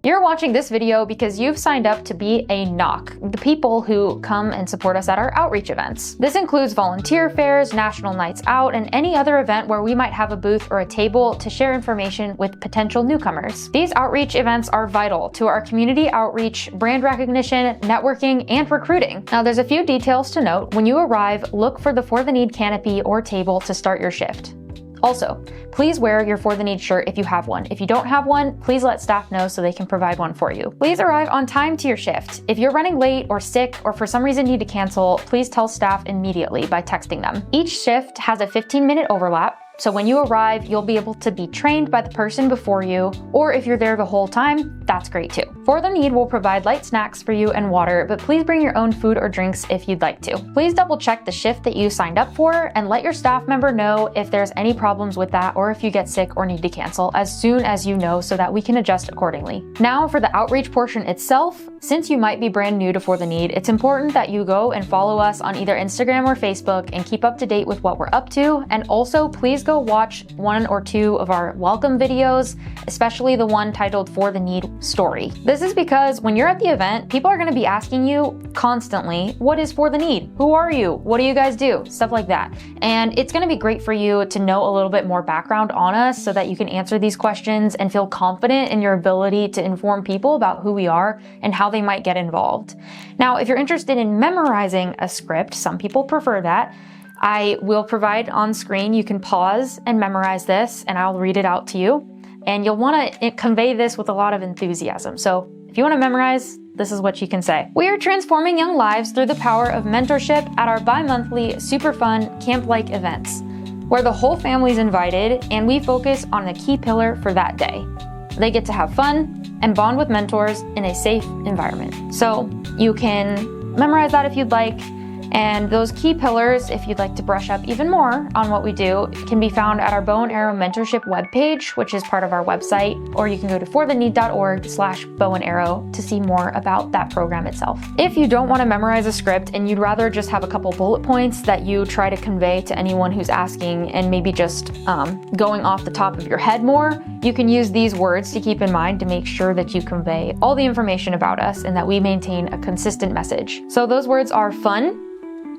You're watching this video because you've signed up to be a Knock, the people who come and support us at our outreach events. This includes volunteer fairs, national nights out, and any other event where we might have a booth or a table to share information with potential newcomers. These outreach events are vital to our community outreach, brand recognition, networking, and recruiting. Now, there's a few details to note. When you arrive, look for the For the Need canopy or table to start your shift. Also, please wear your For the Need shirt if you have one. If you don't have one, please let staff know so they can provide one for you. Please arrive on time to your shift. If you're running late or sick or for some reason need to cancel, please tell staff immediately by texting them. Each shift has a 15-minute overlap, so when you arrive, you'll be able to be trained by the person before you, or if you're there the whole time, that's great too. For the Need will provide light snacks for you and water, but please bring your own food or drinks if you'd like to. Please double check the shift that you signed up for and let your staff member know if there's any problems with that or if you get sick or need to cancel as soon as you know so that we can adjust accordingly. Now for the outreach portion itself, since you might be brand new to For the Need, it's important that you go and follow us on either Instagram or Facebook and keep up to date with what we're up to. And also please go watch one or two of our welcome videos, especially the one titled For the Need Story. This is because when you're at the event, people are going to be asking you constantly, what is For the Need? Who are you? What do you guys do? Stuff like that. And it's going to be great for you to know a little bit more background on us so that you can answer these questions and feel confident in your ability to inform people about who we are and how they might get involved. Now, if you're interested in memorizing a script, some people prefer that. I will provide on screen, you can pause and memorize this and I'll read it out to you. And you'll want to convey this with a lot of enthusiasm. So if you want to memorize, this is what you can say. We are transforming young lives through the power of mentorship at our bi-monthly super fun camp-like events, where the whole family's invited and we focus on the key pillar for that day. They get to have fun and bond with mentors in a safe environment. So you can memorize that if you'd like. And those key pillars, if you'd like to brush up even more on what we do, can be found at our Bow and Arrow Mentorship webpage, which is part of our website, or you can go to fortheneed.org/bow-and-arrow to see more about that program itself. If you don't want to memorize a script and you'd rather just have a couple bullet points that you try to convey to anyone who's asking and maybe just going off the top of your head more, you can use these words to keep in mind to make sure that you convey all the information about us and that we maintain a consistent message. So those words are fun,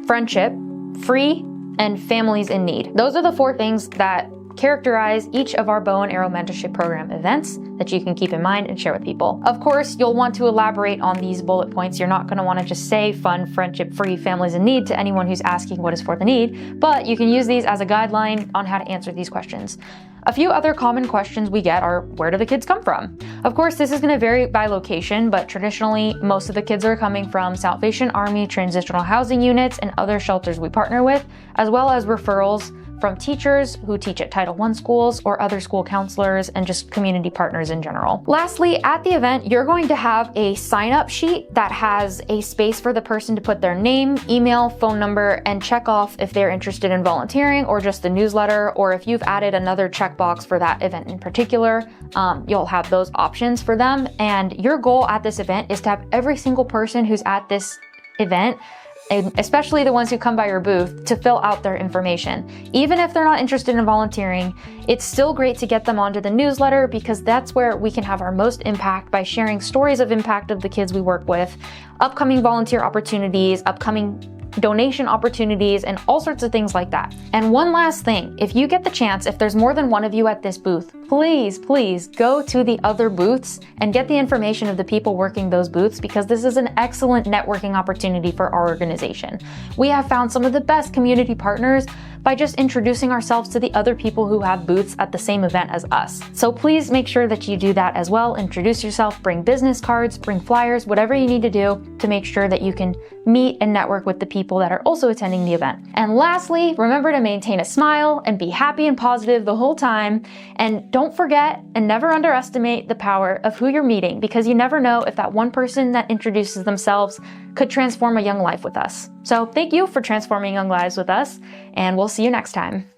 friendship, free, and families in need. Those are the 4 things that characterize each of our Bow and Arrow Mentorship Program events that you can keep in mind and share with people. Of course, you'll want to elaborate on these bullet points. You're not going to want to just say fun, friendship, free, families in need to anyone who's asking what is For the Need, but you can use these as a guideline on how to answer these questions. A few other common questions we get are, where do the kids come from? Of course, this is going to vary by location, but traditionally, most of the kids are coming from Salvation Army transitional housing units and other shelters we partner with, as well as referrals from teachers who teach at Title I schools or other school counselors and just community partners in general. Lastly, at the event, you're going to have a sign-up sheet that has a space for the person to put their name, email, phone number, and check off if they're interested in volunteering or just the newsletter, or if you've added another checkbox for that event in particular, you'll have those options for them. And your goal at this event is to have every single person who's at this event, and especially the ones who come by your booth, to fill out their information. Even if they're not interested in volunteering, it's still great to get them onto the newsletter because that's where we can have our most impact by sharing stories of impact of the kids we work with, upcoming volunteer opportunities, upcoming donation opportunities, and all sorts of things like that. And one last thing, if you get the chance, if there's more than one of you at this booth, please go to the other booths and get the information of the people working those booths, because this is an excellent networking opportunity for our organization. We have found some of the best community partners by just introducing ourselves to the other people who have booths at the same event as us. So please make sure that you do that as well. Introduce yourself, bring business cards, bring flyers, whatever you need to do to make sure that you can meet and network with the people that are also attending the event. And lastly, remember to maintain a smile and be happy and positive the whole time. And don't forget and never underestimate the power of who you're meeting, because you never know if that one person that introduces themselves could transform a young life with us. So thank you for transforming young lives with us, and we'll see you next time.